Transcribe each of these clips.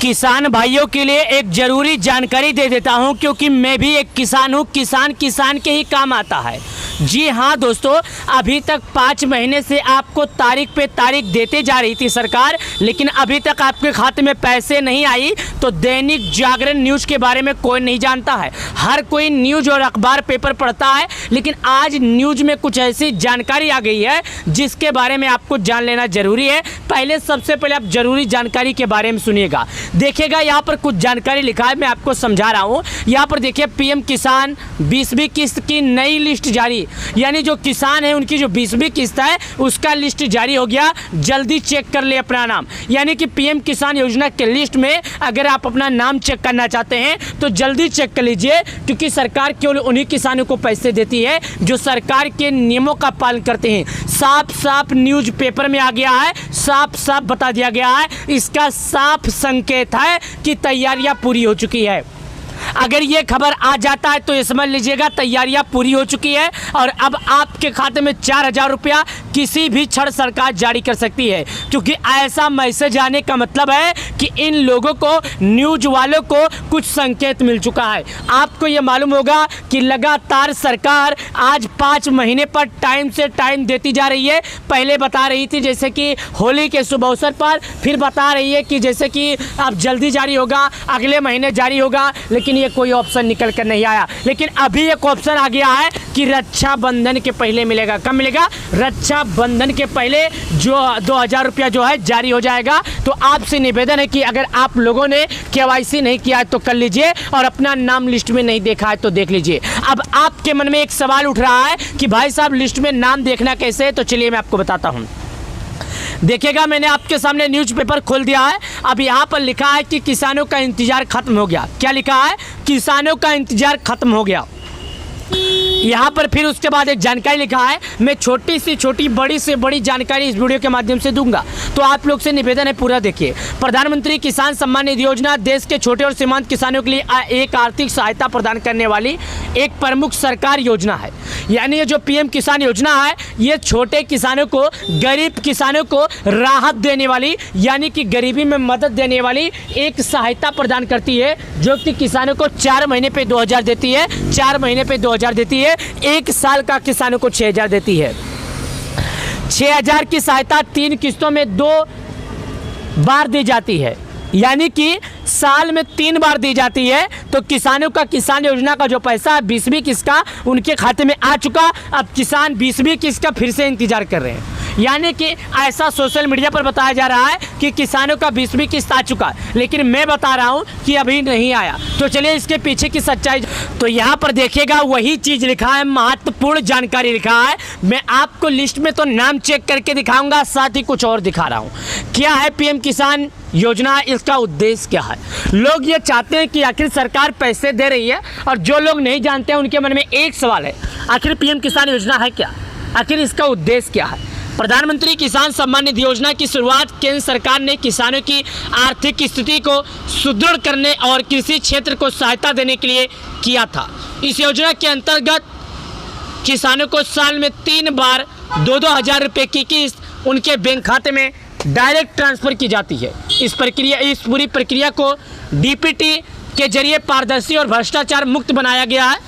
किसान भाइयों के लिए एक ज़रूरी जानकारी दे देता हूं, क्योंकि मैं भी एक किसान हूं। किसान के ही काम आता है। जी हाँ दोस्तों, अभी तक 5 महीने से आपको तारीख पे तारीख देते जा रही थी सरकार, लेकिन अभी तक आपके खाते में पैसे नहीं आई। तो दैनिक जागरण न्यूज़ के बारे में कोई नहीं जानता है। हर कोई न्यूज़ और अखबार पेपर पढ़ता है, लेकिन आज न्यूज़ में कुछ ऐसी जानकारी आ गई है जिसके बारे में आपको जान लेना ज़रूरी है। सबसे पहले आप ज़रूरी जानकारी के बारे में सुनिएगा। देखिएगा, यहाँ पर कुछ जानकारी लिखा है, मैं आपको समझा रहा हूँ। यहाँ पर देखिए, पीएम किसान 20वीं किस्त की नई लिस्ट जारी, यानी जो किसान है उनकी जो 20वीं किस्त है उसका लिस्ट जारी हो गया। जल्दी चेक कर ले अपना नाम, यानी कि पीएम किसान योजना के लिस्ट में अगर आप अपना नाम चेक करना चाहते हैं तो जल्दी चेक कर लीजिए, क्योंकि सरकार केवल उन्हीं किसानों को पैसे देती है जो सरकार के नियमों का पालन करते हैं। साफ साफ न्यूज़ पेपर में आ गया है, साफ साफ बता दिया गया है। इसका साफ संकेत है कि तैयारियां पूरी हो चुकी है। अगर ये खबर आ जाता है तो ये समझ लीजिएगा तैयारियां पूरी हो चुकी है और अब आपके खाते में 4000 रुपया किसी भी क्षण सरकार जारी कर सकती है, क्योंकि ऐसा मैसेज आने का मतलब है कि इन लोगों को, न्यूज़ वालों को कुछ संकेत मिल चुका है। आपको ये मालूम होगा कि लगातार सरकार आज 5 महीने पर टाइम से टाइम देती जा रही है। पहले बता रही थी जैसे कि होली के शुभ अवसर पर, फिर बता रही है कि जैसे कि अब जल्दी जारी होगा, अगले महीने जारी होगा, लेकिन ये कोई ऑप्शन निकल कर नहीं आया। लेकिन अभी एक ऑप्शन आ गया है कि रक्षाबंधन के पहले मिलेगा। कब मिलेगा? रक्षाबंधन के पहले जो 2000 रुपया जो है जारी हो जाएगा। तो आपसे निवेदन है कि अगर आप लोगों ने केवाईसी नहीं किया है तो कर लीजिए, और अपना नाम लिस्ट में नहीं देखा है तो देख लीजिए। अब आपके मन में एक सवाल उठ रहा है कि भाई साहब लिस्ट में नाम देखना कैसे है, तो चलिए मैं आपको बताता हूँ। देखिएगा, मैंने आपके सामने न्यूज़पेपर खोल दिया है। अब यहाँ पर लिखा है कि किसानों का इंतजार खत्म हो गया। क्या लिखा है? किसानों का इंतजार खत्म हो गया। यहाँ पर फिर उसके बाद एक जानकारी लिखा है। मैं छोटी से छोटी, बड़ी से बड़ी जानकारी इस वीडियो के माध्यम से दूंगा, तो आप लोग से निवेदन है पूरा देखिए। प्रधानमंत्री किसान सम्मान निधि योजना देश के छोटे और सीमांत किसानों के लिए एक आर्थिक सहायता प्रदान करने वाली एक प्रमुख सरकार योजना है। यानी ये जो पीएम किसान योजना है, ये छोटे किसानों को, गरीब किसानों को राहत देने वाली, यानी कि गरीबी में मदद देने वाली एक सहायता प्रदान करती है, जो कि किसानों को 4 महीने पे 2000 देती है, 4 महीने पे 2000 देती है, 1 साल का किसानों को 6000 देती है। 6000 की सहायता 3 किस्तों में 2 बार दी जाती है, यानी कि साल में 3 बार दी जाती है। तो किसानों का किसान योजना का जो पैसा 20वीं किस्त का उनके खाते में आ चुका। अब किसान 20वीं किस्त का फिर से इंतजार कर रहे हैं, यानी कि ऐसा सोशल मीडिया पर बताया जा रहा है कि किसानों का 20वीं किस्त आ चुका, लेकिन मैं बता रहा हूं कि अभी नहीं आया। तो चलिए इसके पीछे की सच्चाई, तो यहाँ पर देखिएगा वही चीज़ लिखा है, महत्वपूर्ण जानकारी लिखा है। मैं आपको लिस्ट में तो नाम चेक करके दिखाऊंगा, साथ ही कुछ और दिखा रहा हूँ। क्या है पीएम किसान योजना, इसका उद्देश्य क्या है? लोग ये चाहते हैं कि आखिर सरकार पैसे दे रही है, और जो लोग नहीं जानते हैं उनके मन में एक सवाल है, आखिर पीएम किसान योजना है क्या, आखिर इसका उद्देश्य क्या है? प्रधानमंत्री किसान सम्मान निधि योजना की शुरुआत केंद्र सरकार ने किसानों की आर्थिक स्थिति को सुदृढ़ करने और कृषि क्षेत्र को सहायता देने के लिए किया था। इस योजना के अंतर्गत किसानों को साल में 3 बार 2-2 हज़ार रुपये की किस्त उनके बैंक खाते में डायरेक्ट ट्रांसफ़र की जाती है। इस पूरी प्रक्रिया को डीपीटी के जरिए पारदर्शी और भ्रष्टाचार मुक्त बनाया गया है।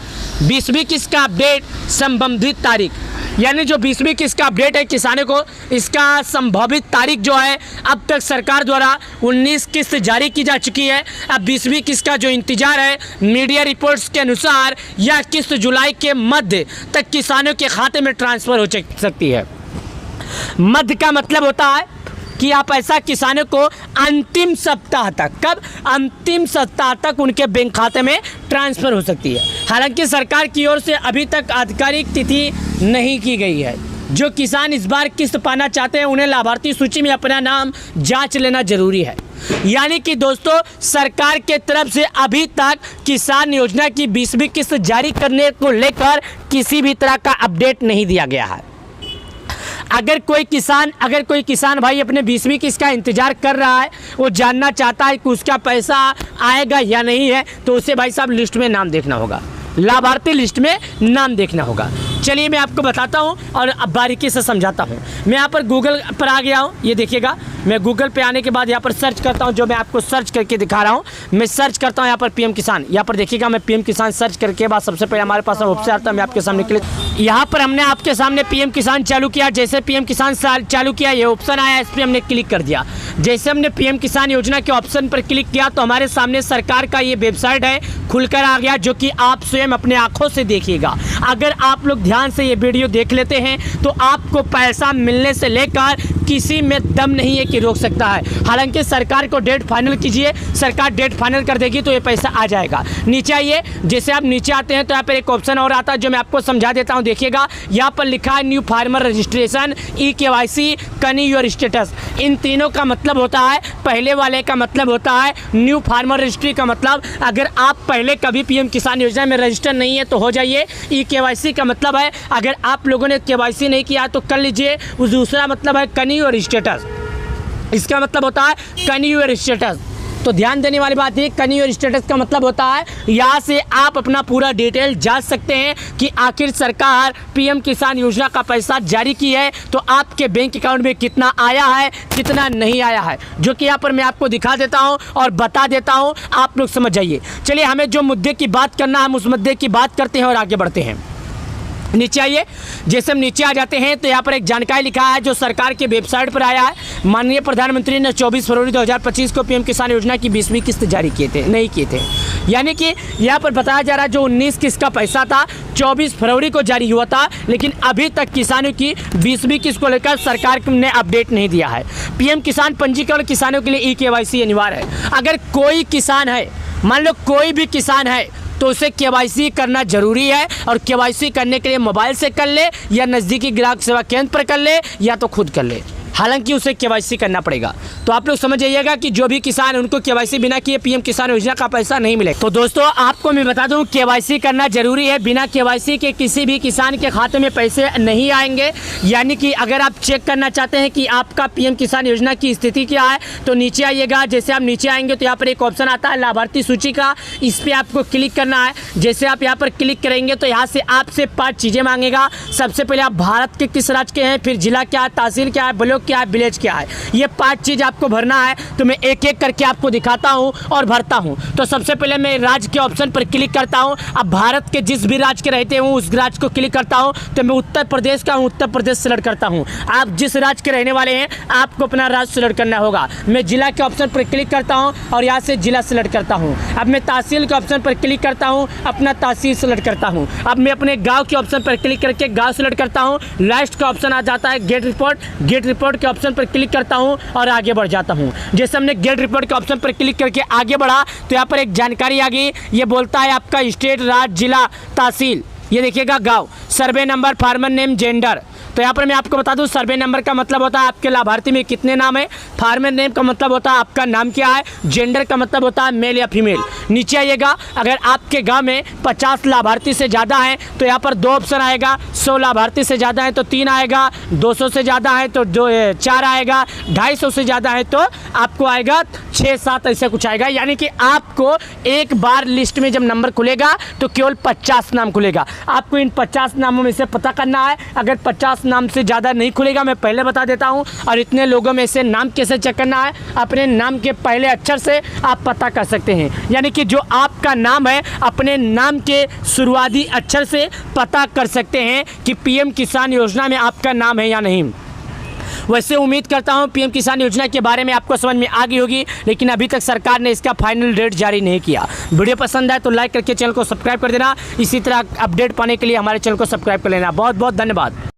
20वीं किस्त का अपडेट, संबंधित तारीख, यानी जो 20वीं किस्त का अपडेट है किसानों को, इसका संभावित तारीख जो है, अब तक सरकार द्वारा 19 किस्त जारी की जा चुकी है। अब 20वीं किस्त का जो इंतजार है, मीडिया रिपोर्ट्स के अनुसार यह किस्त जुलाई के मध्य तक किसानों के खाते में ट्रांसफ़र हो सकती है। मध्य का मतलब होता है कि आप ऐसा किसानों को अंतिम सप्ताह तक, कब? अंतिम सप्ताह तक उनके बैंक खाते में ट्रांसफ़र हो सकती है। हालांकि सरकार की ओर से अभी तक आधिकारिक तिथि नहीं की गई है। जो किसान इस बार किस्त पाना चाहते हैं उन्हें लाभार्थी सूची में अपना नाम जांच लेना जरूरी है। यानी कि दोस्तों, सरकार के तरफ से अभी तक किसान योजना की 20वीं किस्त जारी करने को लेकर किसी भी तरह का अपडेट नहीं दिया गया है। अगर कोई किसान भाई अपने 20वीं किस्त का इंतजार कर रहा है, वो जानना चाहता है कि उसका पैसा आएगा या नहीं है, तो उसे भाई साहब लिस्ट में नाम देखना होगा। लाभार्थी लिस्ट में नाम देखना होगा। चलिए मैं आपको बताता हूं और अब बारीकी से समझाता हूं। मैं यहाँ पर गूगल पर आ गया हूं, ये देखिएगा। मैं गूगल पे आने के बाद यहाँ पर सर्च करता हूं, जो मैं आपको सर्च करके दिखा रहा हूं। मैं सर्च करता हूं यहाँ पर पीएम किसान, यहाँ पर देखिएगा। मैं पीएम किसान सर्च करके बाद सबसे पहले हमारे पास ऑप्शन आता है, मैं आपके सामने क्लिक, यहाँ पर हमने आपके सामने पीएम किसान चालू किया। जैसे पीएम किसान चालू किया, ये ऑप्शन आया, इस पर हमने क्लिक कर दिया। जैसे हमने पीएम किसान योजना के ऑप्शन पर क्लिक किया तो हमारे सामने सरकार का ये वेबसाइट है खुलकर आ गया, जो कि आप स्वयं अपने आंखों से देखिएगा। अगर आप लोग ध्यान से ये वीडियो देख लेते हैं तो आपको पैसा मिलने से लेकर किसी में दम नहीं है कि रोक सकता है। हालांकि सरकार को डेट फाइनल कीजिए, सरकार डेट फाइनल कर देगी तो ये पैसा आ जाएगा। नीचे आइए, जैसे आप नीचे आते हैं तो यहाँ पर एक ऑप्शन और आता है, जो मैं आपको समझा देता हूँ। देखिएगा यहाँ पर लिखा है न्यू फार्मर रजिस्ट्रेशन, ई-KYC, कनी योर स्टेटस। इन तीनों का मतलब होता है, पहले वाले का मतलब होता है न्यू फार्मर रजिस्ट्री का मतलब अगर आप पहले कभी पीएम किसान योजना में रजिस्टर नहीं है तो हो जाइए। ई-KYC का मतलब है अगर आप लोगों ने KYC नहीं किया तो कर लीजिए। दूसरा मतलब है कनी योर स्टेटस, इसका मतलब होता है कनी योर स्टेटस। तो ध्यान देने वाली बात है, कनी योर स्टेटस का मतलब होता है यहाँ से आप अपना पूरा डिटेल जांच सकते हैं कि आखिर सरकार पीएम किसान योजना का पैसा जारी की है तो आपके बैंक अकाउंट में कितना आया है, कितना नहीं आया है, जो कि यहाँ पर मैं आपको दिखा देता हूँ और बता देता हूँ, आप लोग समझ जाइए। चलिए हमें जो मुद्दे की बात करना है हम उस मुद्दे की बात करते हैं और आगे बढ़ते हैं। नीचे आइए, जैसे हम नीचे आ जाते हैं तो यहाँ पर एक जानकारी लिखा है जो सरकार के वेबसाइट पर आया है। माननीय प्रधानमंत्री ने 24 फरवरी 2025 को पीएम किसान योजना की 20वीं किस्त जारी किए थे, नहीं किए थे। यानी कि यहाँ पर बताया जा रहा है जो 19 किस्त का पैसा था 24 फरवरी को जारी हुआ था, लेकिन अभी तक किसानों की 20वीं किस्त को लेकर सरकार ने अपडेट नहीं दिया है। पीएम किसान पंजीकरण किसानों के लिए ई-KYC अनिवार्य है। अगर कोई किसान है, मान लो कोई भी किसान है, तो उसे KYC करना जरूरी है और KYC करने के लिए मोबाइल से कर ले या नज़दीकी ग्राहक सेवा केंद्र पर कर ले या तो खुद कर ले। हालांकि उसे KYC करना पड़ेगा। तो आप लोग समझ जाइएगा कि जो भी किसान है उनको KYC बिना किए पीएम किसान योजना का पैसा नहीं मिलेगा। तो दोस्तों आपको मैं बता दूं KYC करना जरूरी है, बिना KYC के किसी भी किसान के खाते में पैसे नहीं आएंगे। यानी कि अगर आप चेक करना चाहते हैं कि आपका पीएम किसान योजना की स्थिति क्या है तो नीचे आइएगा। जैसे आप नीचे आएंगे तो यहाँ पर एक ऑप्शन आता है लाभार्थी सूची का, इस पर आपको क्लिक करना है। जैसे आप यहाँ पर क्लिक करेंगे तो यहाँ से आपसे 5 चीज़ें मांगेगा। सबसे पहले आप भारत के किस राज्य के हैं, फिर जिला क्या है, तहसील क्या है, ब्लॉक क्या है, विलेज क्या है, ये 5 चीज आपको भरना है। तो मैं एक एक करके आपको दिखाता हूं और भरता हूं। तो सबसे पहले मैं राज्य के ऑप्शन पर क्लिक करता हूं। अब भारत के जिस भी राज्य के रहते हूं उस राज्य को क्लिक करता हूं। तो मैं उत्तर प्रदेश का हूं, उत्तर प्रदेश सेलेक्ट करता हूं। आप जिस राज्य के रहने वाले हैं आपको अपना राज्य सेलेक्ट करना होगा। मैं जिला के ऑप्शन पर क्लिक करता हूं और यहाँ से जिला सेलेक्ट करता हूं। अब मैं तहसील के ऑप्शन पर क्लिक करता हूं, अपना तहसील सेलेक्ट करता हूं। अब मैं अपने गाँव के ऑप्शन पर क्लिक करके गाँव सेलेक्ट करता हूँ। लास्ट का ऑप्शन आ जाता है गेट रिपोर्ट, गेट रिपोर्ट के ऑप्शन पर क्लिक करता हूं और आगे बढ़ जाता हूं। जैसे हमने गेट रिपोर्ट के ऑप्शन पर क्लिक करके आगे बढ़ा तो यहाँ पर एक जानकारी आ गई। ये बोलता है आपका स्टेट, राज्य, जिला, तहसील, ये देखिएगा गांव, survey number, farmer name, gender. तो यहाँ पर मैं आपको बता दूं सर्वे नंबर का मतलब होता है आपके लाभार्थी में कितने नाम है, फार्मर नेम का मतलब होता है आपका नाम क्या है, जेंडर का मतलब होता है मेल या फीमेल। नीचे आइएगा, अगर आपके गांव में 50 लाभार्थी से ज़्यादा हैं तो यहाँ पर 2 ऑप्शन आएगा। 100 लाभार्थी से ज़्यादा है तो 3 आएगा, 200 से ज़्यादा है तो 4 आएगा, 250 से ज़्यादा है तो आपको आएगा 6-7 ऐसे कुछ आएगा। यानी कि आपको एक बार लिस्ट में जब नंबर खुलेगा तो केवल 50 नाम खुलेगा। आपको इन 50 नामों में से पता करना है। अगर 50 नाम से ज़्यादा नहीं खुलेगा, मैं पहले बता देता हूं। और इतने लोगों में से नाम कैसे चेक करना है, अपने नाम के पहले अक्षर से आप पता कर सकते हैं। यानी कि जो आपका नाम है अपने नाम के शुरुआती अक्षर से पता कर सकते हैं कि पीएम किसान योजना में आपका नाम है या नहीं। वैसे उम्मीद करता हूं पीएम किसान योजना के बारे में आपको समझ में आ गई होगी, लेकिन अभी तक सरकार ने इसका फाइनल डेट जारी नहीं किया। वीडियो पसंद आए तो लाइक करके चैनल को सब्सक्राइब कर देना। इसी तरह अपडेट पाने के लिए हमारे चैनल को सब्सक्राइब कर लेना। बहुत बहुत धन्यवाद।